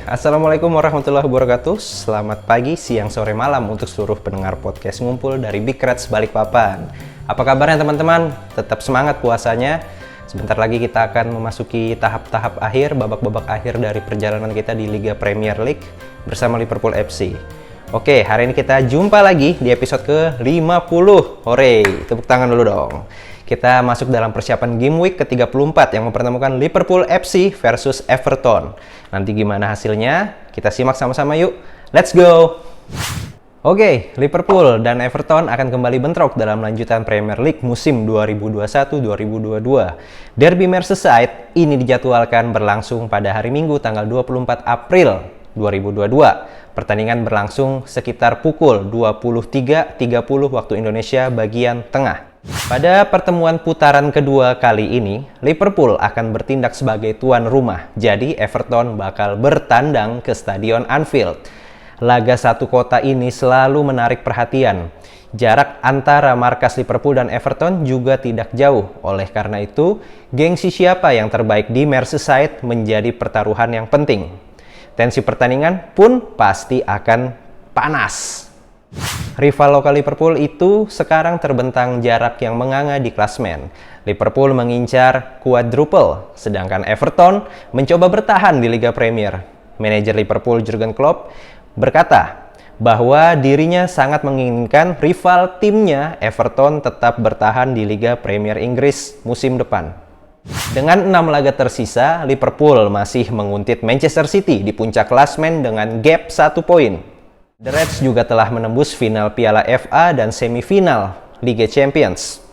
Assalamualaikum warahmatullahi wabarakatuh. Selamat pagi, siang, sore, malam untuk seluruh pendengar podcast Ngumpul dari Big Reds Balikpapan. Apa kabarnya teman-teman? Tetap semangat puasanya. Sebentar lagi kita akan memasuki tahap-tahap akhir, babak-babak akhir dari perjalanan kita di Liga Premier League bersama Liverpool FC. Hari ini kita jumpa lagi di episode ke-50. Hore, tepuk tangan dulu dong. Kita masuk dalam persiapan game week ke-34 yang mempertemukan Liverpool FC versus Everton. Nanti gimana hasilnya? Kita simak sama-sama yuk. Let's go! Liverpool dan Everton akan kembali bentrok dalam lanjutan Premier League musim 2021-2022. Derby Merseyside ini dijadwalkan berlangsung pada hari Minggu tanggal 24 April 2022. Pertandingan berlangsung sekitar pukul 23.30 waktu Indonesia bagian tengah. Pada pertemuan putaran kedua kali ini, Liverpool akan bertindak sebagai tuan rumah. Jadi Everton bakal bertandang ke Stadion Anfield. Laga satu kota ini selalu menarik perhatian. Jarak antara markas Liverpool dan Everton juga tidak jauh. Oleh karena itu, gengsi siapa yang terbaik di Merseyside menjadi pertaruhan yang penting. Tensi pertandingan pun pasti akan panas. Rival lokal Liverpool itu sekarang terbentang jarak yang menganga di klasmen. Liverpool mengincar quadruple, sedangkan Everton mencoba bertahan di Liga Premier. Manajer Liverpool Jurgen Klopp berkata bahwa dirinya sangat menginginkan rival timnya Everton tetap bertahan di Liga Premier Inggris musim depan. Dengan 6 laga tersisa, Liverpool masih menguntit Manchester City di puncak klasmen dengan gap 1 poin. The Reds juga telah menembus final Piala FA dan semifinal Liga Champions.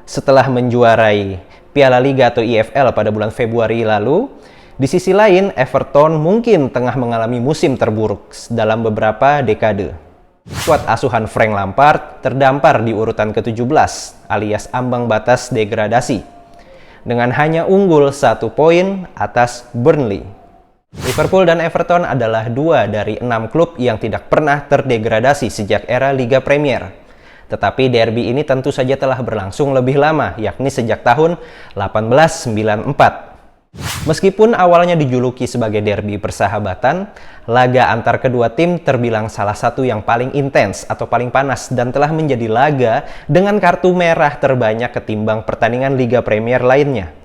Setelah menjuarai Piala Liga atau EFL pada bulan Februari lalu, di sisi lain Everton mungkin tengah mengalami musim terburuk dalam beberapa dekade. Skuad asuhan Frank Lampard terdampar di urutan ke-17 alias ambang batas degradasi dengan hanya unggul 1 poin atas Burnley. Liverpool dan Everton adalah 2 dari 6 klub yang tidak pernah terdegradasi sejak era Liga Premier. Tetapi derby ini tentu saja telah berlangsung lebih lama, yakni sejak tahun 1894. Meskipun awalnya dijuluki sebagai derby persahabatan, laga antar kedua tim terbilang salah satu yang paling intens atau paling panas dan telah menjadi laga dengan kartu merah terbanyak ketimbang pertandingan Liga Premier lainnya.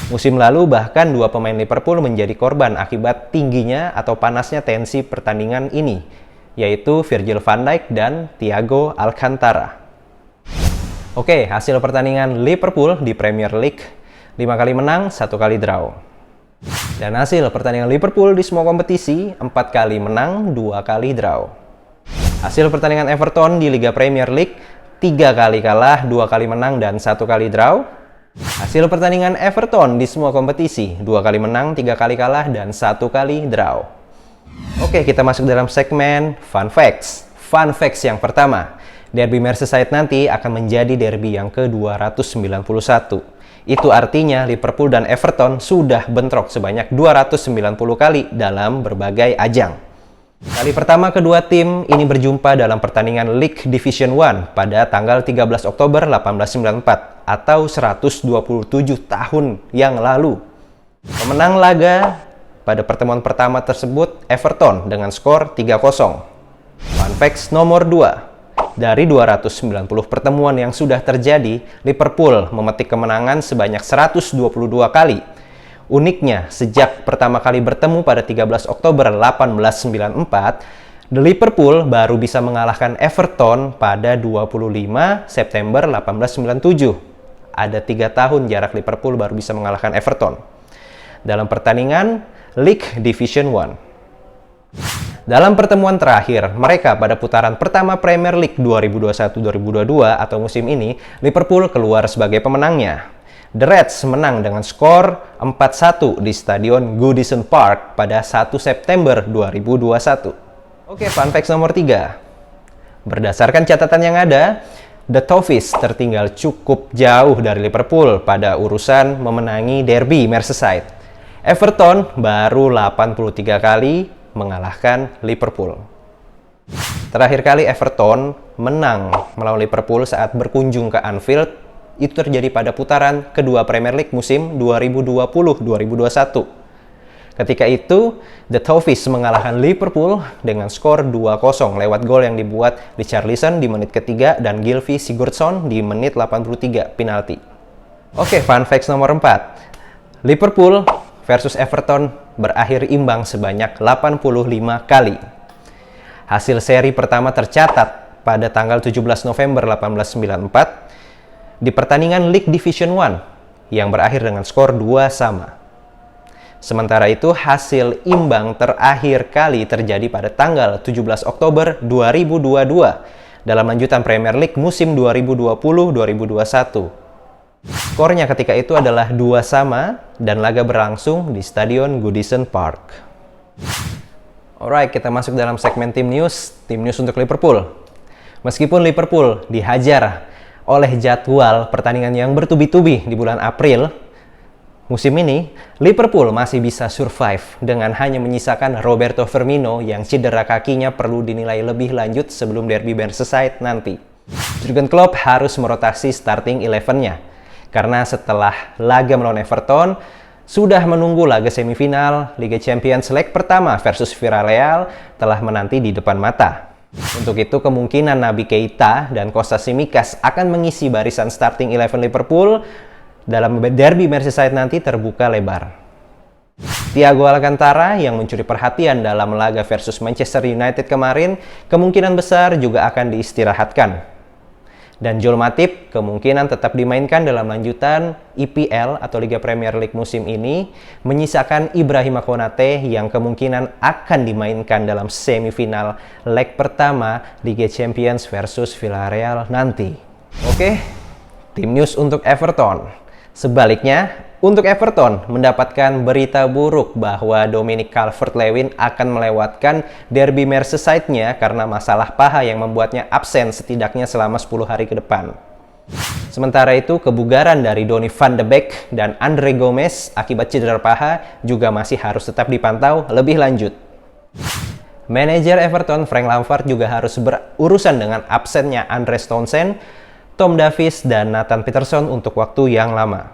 Musim lalu bahkan 2 pemain Liverpool menjadi korban akibat tingginya atau panasnya tensi pertandingan ini, yaitu Virgil van Dijk dan Thiago Alcantara. Hasil pertandingan Liverpool di Premier League 5 kali menang, 1 kali draw. Dan hasil pertandingan Liverpool di semua kompetisi 4 kali menang, 2 kali draw. Hasil pertandingan Everton di Liga Premier League 3 kali kalah, 2 kali menang dan 1 kali draw. Hasil pertandingan Everton di semua kompetisi 2 kali menang, 3 kali kalah dan 1 kali draw. Kita masuk dalam segmen Fun Facts. Fun Facts yang pertama, Derby Merseyside nanti akan menjadi derby yang ke-291. Itu artinya Liverpool dan Everton sudah bentrok sebanyak 290 kali dalam berbagai ajang. Kali pertama kedua tim ini berjumpa dalam pertandingan League Division 1 pada tanggal 13 Oktober 1894 atau 127 tahun yang lalu. Pemenang laga pada pertemuan pertama tersebut Everton dengan skor 3-0. Fun Facts nomor 2. Dari 290 pertemuan yang sudah terjadi, Liverpool memetik kemenangan sebanyak 122 kali. Uniknya, sejak pertama kali bertemu pada 13 Oktober 1894, The Liverpool baru bisa mengalahkan Everton pada 25 September 1897. Ada 3 tahun jarak Liverpool baru bisa mengalahkan Everton dalam pertandingan League Division 1. Dalam pertemuan terakhir mereka pada putaran pertama Premier League 2021-2022 atau musim ini, Liverpool keluar sebagai pemenangnya. The Reds menang dengan skor 4-1 di Stadion Goodison Park pada 1 September 2021. Fun facts nomor 3. Berdasarkan catatan yang ada, The Toffees tertinggal cukup jauh dari Liverpool pada urusan memenangi derby Merseyside. Everton baru 83 kali mengalahkan Liverpool. Terakhir kali Everton menang melawan Liverpool saat berkunjung ke Anfield itu terjadi pada putaran kedua Premier League musim 2020-2021. Ketika itu, The Toffees mengalahkan Liverpool dengan skor 2-0 lewat gol yang dibuat Richarlison di menit ketiga dan Gylfi Sigurdsson di menit 83 penalti. Oke, fun facts nomor 4. Liverpool versus Everton berakhir imbang sebanyak 85 kali. Hasil seri pertama tercatat pada tanggal 17 November 1894 di pertandingan League Division 1 yang berakhir dengan skor 2-2. Sementara itu, hasil imbang terakhir kali terjadi pada tanggal 17 Oktober 2022 dalam lanjutan Premier League musim 2020-2021. Skornya ketika itu adalah 2-2 dan laga berlangsung di Stadion Goodison Park. Alright, kita masuk dalam segmen tim news untuk Liverpool. Meskipun Liverpool dihajar oleh jadwal pertandingan yang bertubi-tubi di bulan April, musim ini, Liverpool masih bisa survive dengan hanya menyisakan Roberto Firmino yang cedera kakinya perlu dinilai lebih lanjut sebelum derby Merseyside nanti. Jurgen Klopp harus merotasi starting 11-nya, karena setelah laga melawan Everton, sudah menunggu laga semifinal Liga Champions leg pertama versus Villarreal telah menanti di depan mata. Untuk itu, kemungkinan Naby Keita dan Kostas Tsimikas akan mengisi barisan starting 11 Liverpool dalam derby Merseyside nanti terbuka lebar. Thiago Alcantara yang mencuri perhatian dalam laga versus Manchester United kemarin kemungkinan besar juga akan diistirahatkan. Dan Joel Matip kemungkinan tetap dimainkan dalam lanjutan EPL atau Liga Premier League musim ini, menyisakan Ibrahima Konate yang kemungkinan akan dimainkan dalam semifinal leg pertama Liga Champions versus Villarreal nanti. Oke, tim news untuk Everton. Sebaliknya, untuk Everton mendapatkan berita buruk bahwa Dominic Calvert-Lewin akan melewatkan derby Merseyside-nya karena masalah paha yang membuatnya absen setidaknya selama 10 hari ke depan. Sementara itu, kebugaran dari Donny van de Beek dan Andre Gomez akibat cedera paha juga masih harus tetap dipantau lebih lanjut. Manajer Everton Frank Lampard juga harus berurusan dengan absennya Andres Townsend, Tom Davies, dan Nathan Peterson untuk waktu yang lama.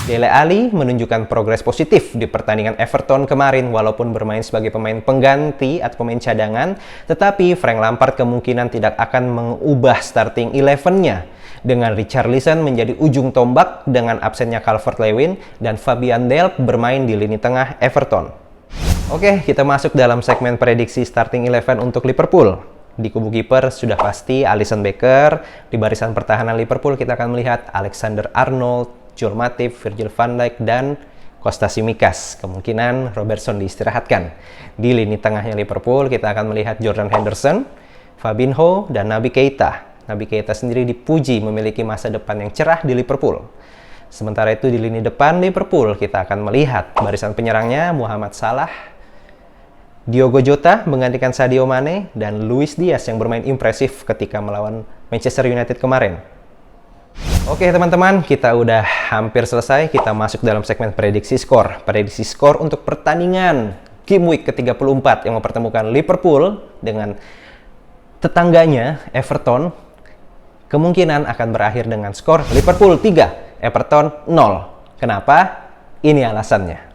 Dele Alli menunjukkan progres positif di pertandingan Everton kemarin walaupun bermain sebagai pemain pengganti atau pemain cadangan, tetapi Frank Lampard kemungkinan tidak akan mengubah starting 11-nya dengan Richarlison menjadi ujung tombak dengan absennya Calvert-Lewin dan Fabian Delph bermain di lini tengah Everton. Oke, kita masuk dalam segmen prediksi starting 11 untuk Liverpool. Di kubu kiper sudah pasti Alisson Becker. Di barisan pertahanan Liverpool kita akan melihat Alexander Arnold, Joel Matip, Virgil van Dijk, dan Kostas Tsimikas. Kemungkinan Robertson diistirahatkan. Di lini tengahnya Liverpool kita akan melihat Jordan Henderson, Fabinho, dan Naby Keita. Naby Keita sendiri dipuji memiliki masa depan yang cerah di Liverpool. Sementara itu di lini depan Liverpool kita akan melihat barisan penyerangnya Muhammad Salah, Diogo Jota menggantikan Sadio Mane, dan Luis Diaz yang bermain impresif ketika melawan Manchester United kemarin. Oke teman-teman, kita udah hampir selesai. Kita masuk dalam segmen prediksi skor. Prediksi skor untuk pertandingan Game Week ke-34 yang mempertemukan Liverpool dengan tetangganya Everton. Kemungkinan akan berakhir dengan skor Liverpool 3, Everton 0. Kenapa? Ini alasannya.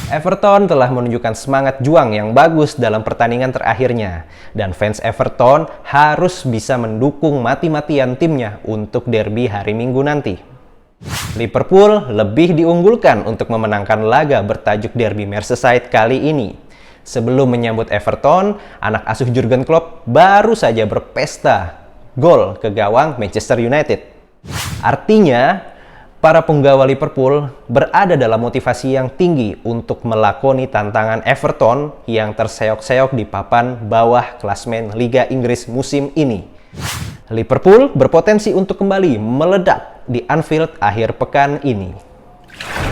Everton telah menunjukkan semangat juang yang bagus dalam pertandingan terakhirnya, dan fans Everton harus bisa mendukung mati-matian timnya untuk derby hari Minggu nanti. Liverpool lebih diunggulkan untuk memenangkan laga bertajuk derby Merseyside kali ini. Sebelum menyambut Everton, anak asuh Jurgen Klopp baru saja berpesta gol ke gawang Manchester United. Artinya, para penggawa Liverpool berada dalam motivasi yang tinggi untuk melakoni tantangan Everton yang terseok-seok di papan bawah klasmen Liga Inggris musim ini. Liverpool berpotensi untuk kembali meledak di Anfield akhir pekan ini.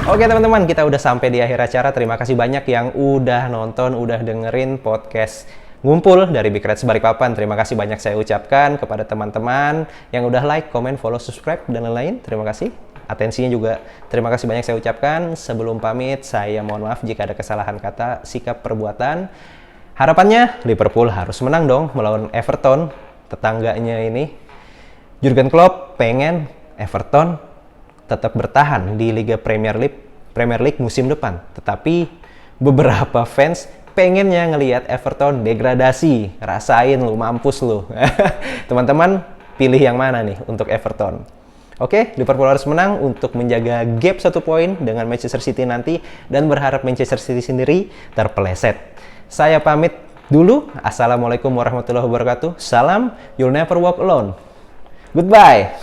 Oke teman-teman, kita udah sampai di akhir acara. Terima kasih banyak yang udah nonton, udah dengerin podcast Ngumpul dari Big Reds Balikpapan. Terima kasih banyak saya ucapkan kepada teman-teman yang udah like, comment, follow, subscribe, dan lain-lain. Terima kasih. Atensinya juga terima kasih banyak saya ucapkan. Sebelum pamit, saya mohon maaf jika ada kesalahan kata, sikap, perbuatan. Harapannya Liverpool harus menang dong melawan Everton, tetangganya ini. Jurgen Klopp pengen Everton tetap bertahan di Liga Premier League musim depan. Tetapi beberapa fans pengennya ngelihat Everton degradasi. Rasain lu, mampus lu. Teman-teman, pilih yang mana nih untuk Everton? Oke, Liverpool harus menang untuk menjaga gap 1 poin dengan Manchester City nanti dan berharap Manchester City sendiri terpeleset. Saya pamit dulu. Assalamualaikum warahmatullahi wabarakatuh. Salam, you'll never walk alone. Goodbye.